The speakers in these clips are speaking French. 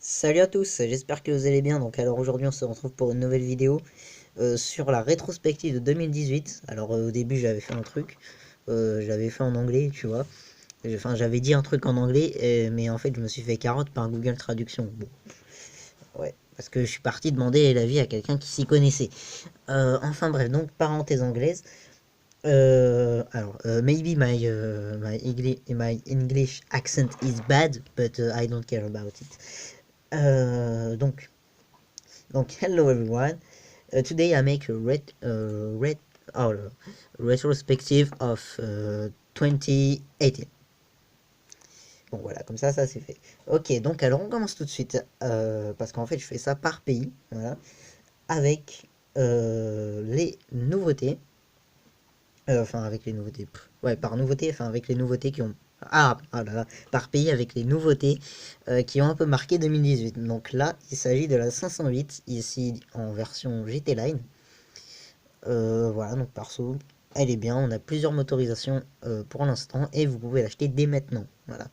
Salut à tous, j'espère que vous allez bien. Donc alors aujourd'hui on se retrouve pour une nouvelle vidéo sur la rétrospective de 2018. Alors au début j'avais fait un truc, j'avais fait en anglais, tu vois. Enfin j'avais dit un truc en anglais, mais en fait je me suis fait carotte par Google Traduction. Bon, ouais, parce que je suis parti demander l'avis à quelqu'un qui s'y connaissait. Enfin bref, donc parenthèse anglaise. Maybe my English accent is bad, but I don't care about it. Donc, hello everyone. Today I make a retrospective of 2018. Bon voilà, comme ça c'est fait. Ok, donc alors on commence tout de suite, parce qu'en fait je fais ça par pays, voilà, avec les nouveautés, enfin avec les nouveautés, ouais par nouveauté, enfin avec les nouveautés qui ont, ah là là, par pays avec les nouveautés qui ont un peu marqué 2018. Donc là il s'agit de la 508, ici en version GT Line. Voilà, donc perso, elle est bien. On a plusieurs motorisations pour l'instant et vous pouvez l'acheter dès maintenant. Voilà.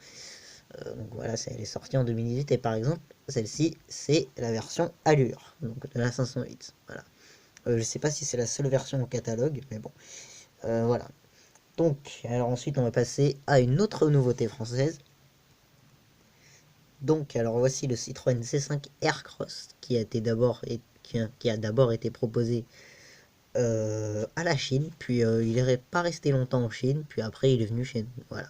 Donc voilà, elle est sortie en 2018 et par exemple, celle-ci, c'est la version Allure, donc de la 508. Voilà. Je sais pas si c'est la seule version au catalogue, mais bon. Voilà. Donc, alors ensuite, on va passer à une autre nouveauté française. Donc, alors voici le Citroën C5 Aircross qui a été qui a d'abord été proposé à la Chine, puis il n'est pas resté longtemps en Chine, puis après il est venu chez nous. Voilà.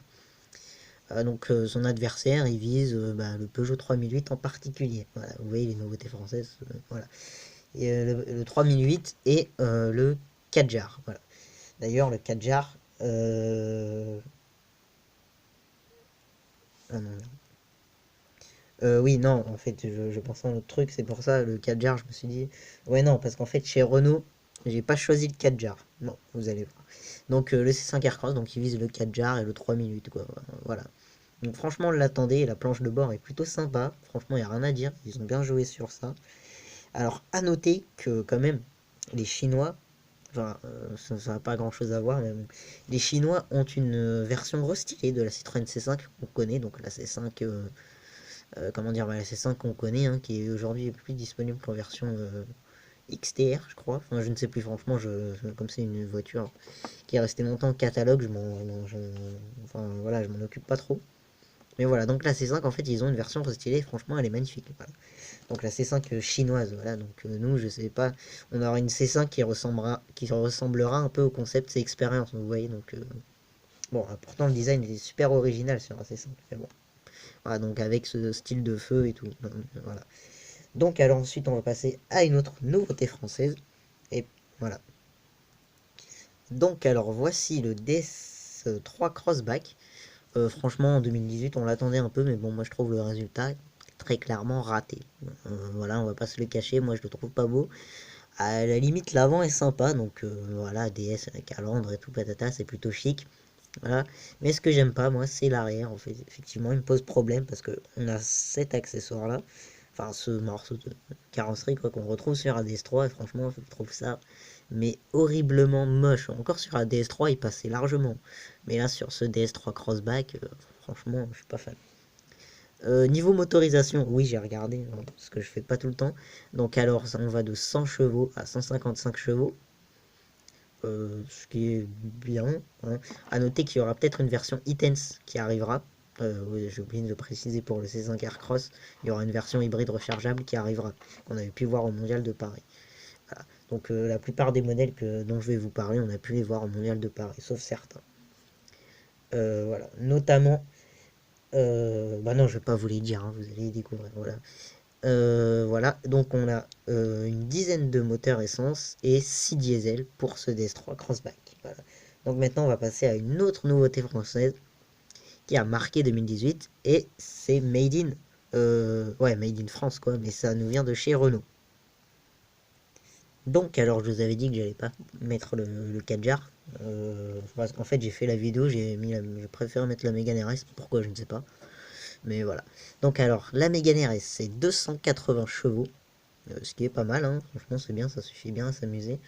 Son adversaire, il vise le Peugeot 3008 en particulier. Voilà, vous voyez les nouveautés françaises. Voilà. Et, le 3008 et le Kadjar. Voilà. D'ailleurs, le Kadjar. Ah non. Oui, non, en fait, je pensais à un autre truc, c'est pour ça, le Kadjar, je me suis dit. Ouais, non, parce qu'en fait, chez Renault, j'ai pas choisi le Kadjar. Non, vous allez voir. Donc, le C5 Aircross, donc il vise le Kadjar et le 3008, quoi. Voilà. Donc franchement, on l'attendait, la planche de bord est plutôt sympa. Franchement, il n'y a rien à dire. Ils ont bien joué sur ça. Alors, à noter que quand même, les Chinois, enfin, ça n'a pas grand-chose à voir, mais les Chinois ont une version restylée de la Citroën C5 qu'on connaît, donc la C5, comment dire, la C5 qu'on connaît, hein, qui est aujourd'hui plus disponible qu'en version XTR, je crois. Enfin, je ne sais plus, franchement, comme c'est une voiture qui est restée longtemps au catalogue, enfin, voilà, je m'en occupe pas trop. Mais voilà, donc la C5, en fait, ils ont une version restylée, franchement, elle est magnifique. Voilà. Donc la C5 chinoise, voilà. Donc nous, je sais pas, on aura une C5 qui ressemblera un peu au concept C Experience, vous voyez. Donc bon, pourtant le design est super original sur la C5. Mais bon, voilà, donc avec ce style de feu et tout. Voilà. Donc alors ensuite, on va passer à une autre nouveauté française. Et voilà. Donc alors voici le DS3 Crossback. Franchement, en 2018, on l'attendait un peu, mais bon, moi je trouve le résultat très clairement raté. Voilà, on va pas se le cacher, moi je le trouve pas beau. À la limite, l'avant est sympa, donc voilà, DS avec calandre et tout, patata, c'est plutôt chic. Voilà. Mais ce que j'aime pas, moi, c'est l'arrière, en fait. Effectivement, il me pose problème parce que on a cet accessoire-là, enfin ce morceau de carrosserie quoi qu'on retrouve sur ADS3, et franchement, je trouve ça mais horriblement moche. Encore sur ADS3, il passait largement. Mais là, sur ce DS3 Crossback, franchement, je suis pas fan. Niveau motorisation, oui, j'ai regardé, hein, ce que je fais pas tout le temps. Donc alors, on va de 100 chevaux à 155 chevaux, ce qui est bien, hein. À noter qu'il y aura peut-être une version e-Tense qui arrivera. Oui, j'ai oublié de le préciser pour le C5 Aircross. Il y aura une version hybride rechargeable qui arrivera, qu'on avait pu voir au Mondial de Paris. Voilà. Donc la plupart des modèles dont je vais vous parler, on a pu les voir au Mondial de Paris, sauf certains. Voilà. Notamment, bah non, je vais pas vous les dire, hein, vous allez les découvrir. Voilà. Voilà, donc on a une dizaine de moteurs essence et 6 diesel pour ce DS3 Crossback. Voilà. Donc maintenant on va passer à une autre nouveauté française qui a marqué 2018 et c'est Made in France quoi, mais ça nous vient de chez Renault. Donc alors je vous avais dit que j'allais pas mettre le Kadjar, parce qu'en fait j'ai fait la vidéo, j'ai préféré mettre la Mégane RS, pourquoi je ne sais pas, mais voilà. Donc alors la Mégane RS c'est 280 chevaux, ce qui est pas mal, hein. Franchement c'est bien, ça suffit bien à s'amuser.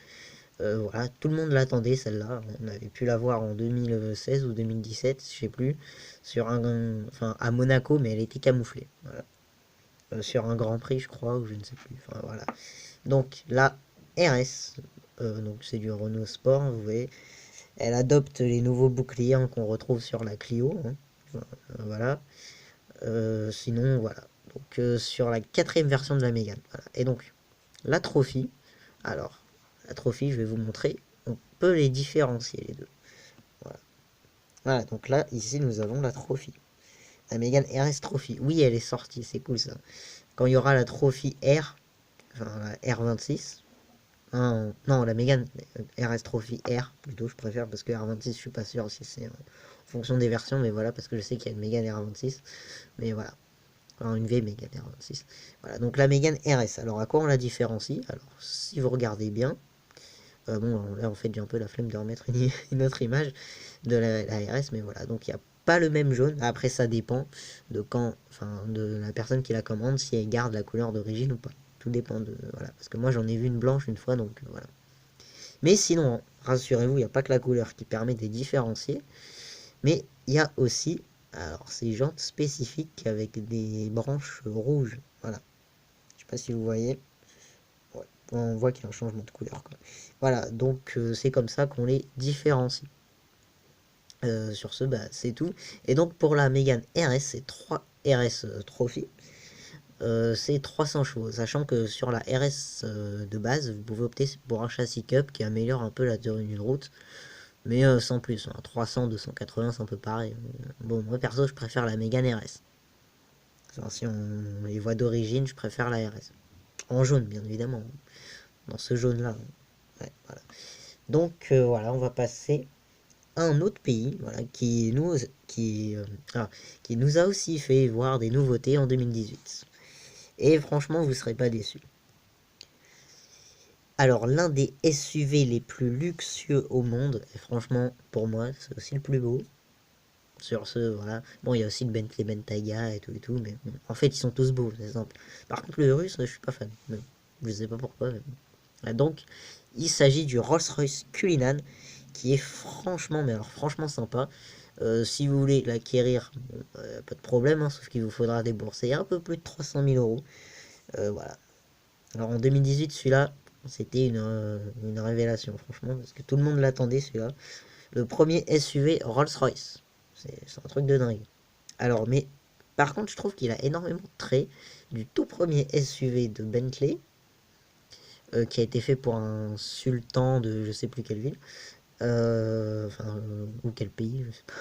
Voilà, tout le monde l'attendait celle-là, on avait pu la voir en 2016 ou 2017, je sais plus, enfin à Monaco, mais elle était camouflée. Voilà. sur un Grand Prix, je crois, ou je ne sais plus. Enfin voilà. Donc la RS, donc c'est du Renault Sport, vous voyez, elle adopte les nouveaux boucliers hein, qu'on retrouve sur la Clio. Hein. Voilà. Sinon, voilà. Donc sur la quatrième version de la Mégane. Voilà. Et donc, la Trophy. Alors, la Trophy, je vais vous montrer. On peut les différencier, les deux. Voilà. Voilà, donc là, ici, nous avons la Trophy. La Mégane RS Trophy. Oui, elle est sortie, c'est cool ça. Quand il y aura la Trophy R, enfin la R26, hein, non, la Mégane RS Trophy R, plutôt, je préfère, parce que R26, je suis pas sûr si c'est en fonction des versions, mais voilà, parce que je sais qu'il y a une Mégane R26, mais voilà. Alors, une vieille Mégane R26. Voilà, donc la Mégane RS. Alors, à quoi on la différencie? Alors, si vous regardez bien, bon, là, en fait, j'ai un peu la flemme de remettre une autre image de la RS, mais voilà, donc il n'y a pas le même jaune. Après, ça dépend de quand, enfin, de la personne qui la commande, si elle garde la couleur d'origine ou pas. Tout dépend de, voilà, parce que moi, j'en ai vu une blanche une fois, donc voilà. Mais sinon, rassurez-vous, il n'y a pas que la couleur qui permet de les différencier, mais il y a aussi, alors, ces jantes spécifiques avec des branches rouges, voilà. Je sais pas si vous voyez. Ouais, on voit qu'il y a un changement de couleur, quoi. Voilà, donc c'est comme ça qu'on les différencie. Sur ce, bah, c'est tout. Et donc pour la Mégane RS, c'est 3 RS Trophy. C'est 300 chevaux, sachant que sur la RS de base, vous pouvez opter pour un châssis Cup qui améliore un peu la durée d'une route, mais sans plus. Hein. 300, 280, c'est un peu pareil. Bon, moi perso, je préfère la Mégane RS. Enfin, si on les voit d'origine, je préfère la RS. En jaune, bien évidemment. Dans ce jaune-là. Ouais, voilà. Donc voilà, on va passer un autre pays voilà, qui nous a aussi fait voir des nouveautés en 2018. Et franchement, vous ne serez pas déçus. Alors, l'un des SUV les plus luxueux au monde, et franchement, pour moi, c'est aussi le plus beau. Sur ce, voilà. Bon, il y a aussi le Bentley Bentayga et tout, mais bon, en fait, ils sont tous beaux, c'est simple. Par contre, le russe, je suis pas fan. Mais je sais pas pourquoi. Donc, il s'agit du Rolls-Royce Cullinan, qui est franchement, mais alors franchement sympa. Si vous voulez l'acquérir, bon, pas de problème, hein, sauf qu'il vous faudra débourser un peu plus de 300 000 euros. Voilà. Alors en 2018, celui-là, c'était une révélation, franchement, parce que tout le monde l'attendait, celui-là. Le premier SUV Rolls-Royce. C'est un truc de dingue. Alors, mais par contre, je trouve qu'il a énormément de traits du tout premier SUV de Bentley, qui a été fait pour un sultan de je sais plus quelle ville. Ou quel pays, je sais pas.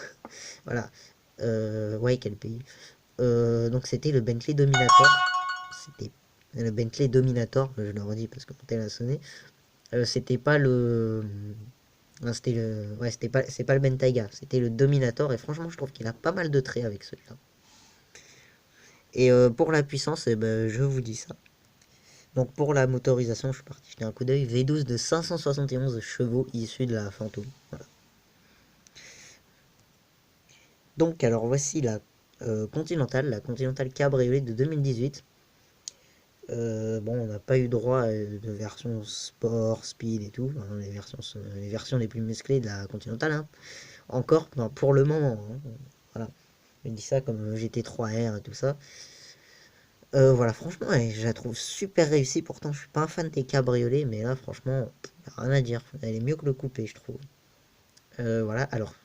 Voilà. Ouais, quel pays. Donc c'était le Bentley Dominator. C'était le Bentley Dominator, je le redis parce que mon tel a sonné. C'était pas le. Non, c'était le. Ouais, c'est pas le Bentayga, c'était le Dominator. Et franchement, je trouve qu'il a pas mal de traits avec celui-là. Et pour la puissance, eh ben, je vous dis ça. Donc pour la motorisation, je suis parti jeter un coup d'œil. V12 de 571 chevaux issus de la Fantôme. Voilà. Donc alors voici la Continental, la Continental Cabriolet de 2018. Bon, on n'a pas eu droit à de version sport, speed et tout, hein, les versions les plus musclées de la Continental. Hein. Encore, non, pour le moment. Hein, voilà. Je dis ça comme GT3R et tout ça. Voilà, franchement, ouais, je la trouve super réussie. Pourtant, je suis pas un fan des cabriolets, mais là, franchement, rien à dire. Elle est mieux que le coupé, je trouve. Voilà, alors,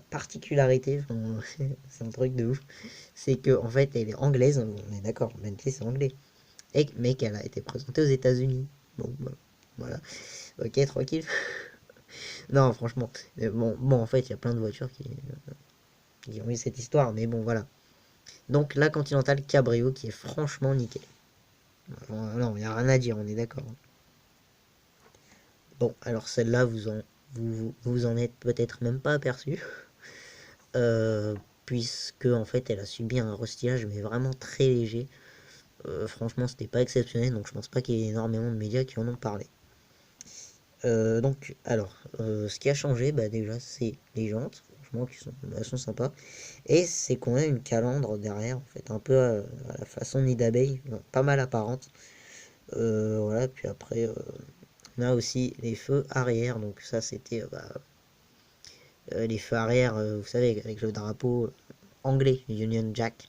particularité, c'est un truc de ouf, c'est que en fait, elle est anglaise. On est d'accord, Bentley, c'est anglais. Mais qu'elle a été présentée aux États-Unis. Bon, bah, voilà. Ok, tranquille. Non, franchement. Bon, en fait, il y a plein de voitures qui ont eu cette histoire, mais bon, voilà. Donc, la Continental Cabrio qui est franchement nickel. Non, il n'y a rien à dire, on est d'accord. Bon, alors celle-là, vous en êtes peut-être même pas aperçu. Puisque, en fait, elle a subi un restylage, mais vraiment très léger. Franchement, c'était pas exceptionnel, donc je pense pas qu'il y ait énormément de médias qui en ont parlé. Donc, alors, ce qui a changé, bah, déjà, c'est les jantes, franchement, elles sont sympas. Et c'est qu'on a une calandre derrière, en fait, un peu à la façon nid d'abeille, pas mal apparente. Voilà, puis après, on a aussi les feux arrière, donc ça, c'était les feux arrière, vous savez, avec le drapeau anglais, Union Jack.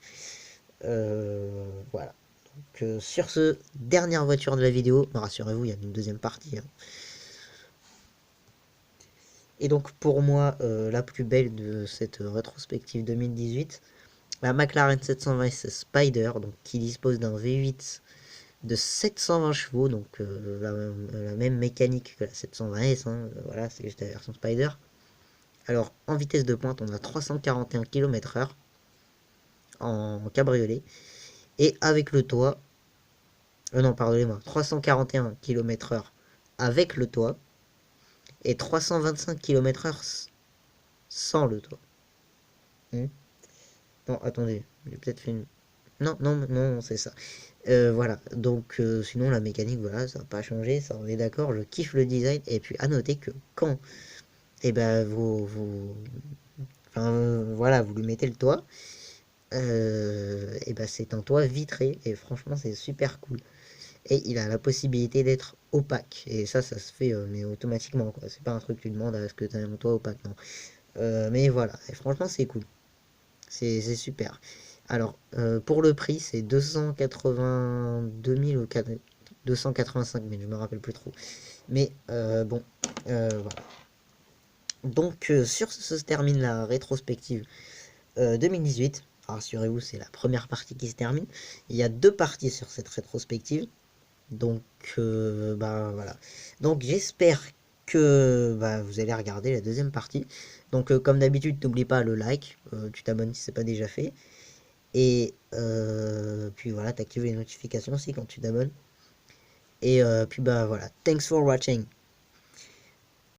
Voilà. Donc, sur ce, dernière voiture de la vidéo, rassurez-vous, il y a une deuxième partie, hein. Et donc pour moi, la plus belle de cette rétrospective 2018, la McLaren 720 Spider, donc qui dispose d'un V8 de 720 chevaux, donc la même mécanique que la 720S, hein, voilà, c'est juste la version Spider. Alors en vitesse de pointe, on a 341 km/h en cabriolet, et avec le toit, non, pardonnez-moi, 341 km/h avec le toit, et 325 km/h sans le toit. Hmm. Non, attendez, j'ai peut-être fait une... Non, non, non, c'est ça. Voilà, donc sinon la mécanique, voilà, ça n'a pas changé, ça on est d'accord, je kiffe le design, et puis à noter que quand, eh ben, enfin, voilà, vous lui mettez le toit, et ben c'est un toit vitré, et franchement c'est super cool. Et il a la possibilité d'être opaque, et ça se fait mais automatiquement, quoi, c'est pas un truc que tu demandes à ce que tu aies un toit opaque, non. Mais voilà, et franchement c'est cool. C'est super. Alors, pour le prix, c'est 282 000 ou 285 000, je me rappelle plus trop. Mais bon, voilà. Donc, sur ce se termine la rétrospective 2018. Rassurez-vous, c'est la première partie qui se termine. Il y a deux parties sur cette rétrospective. Donc, bah voilà. Donc, j'espère que bah, vous allez regarder la deuxième partie. Donc, comme d'habitude, n'oublie pas le like. Tu t'abonnes si ce n'est pas déjà fait. Et puis voilà, t'actives les notifications aussi quand tu t'abonnes. Et puis bah voilà, thanks for watching.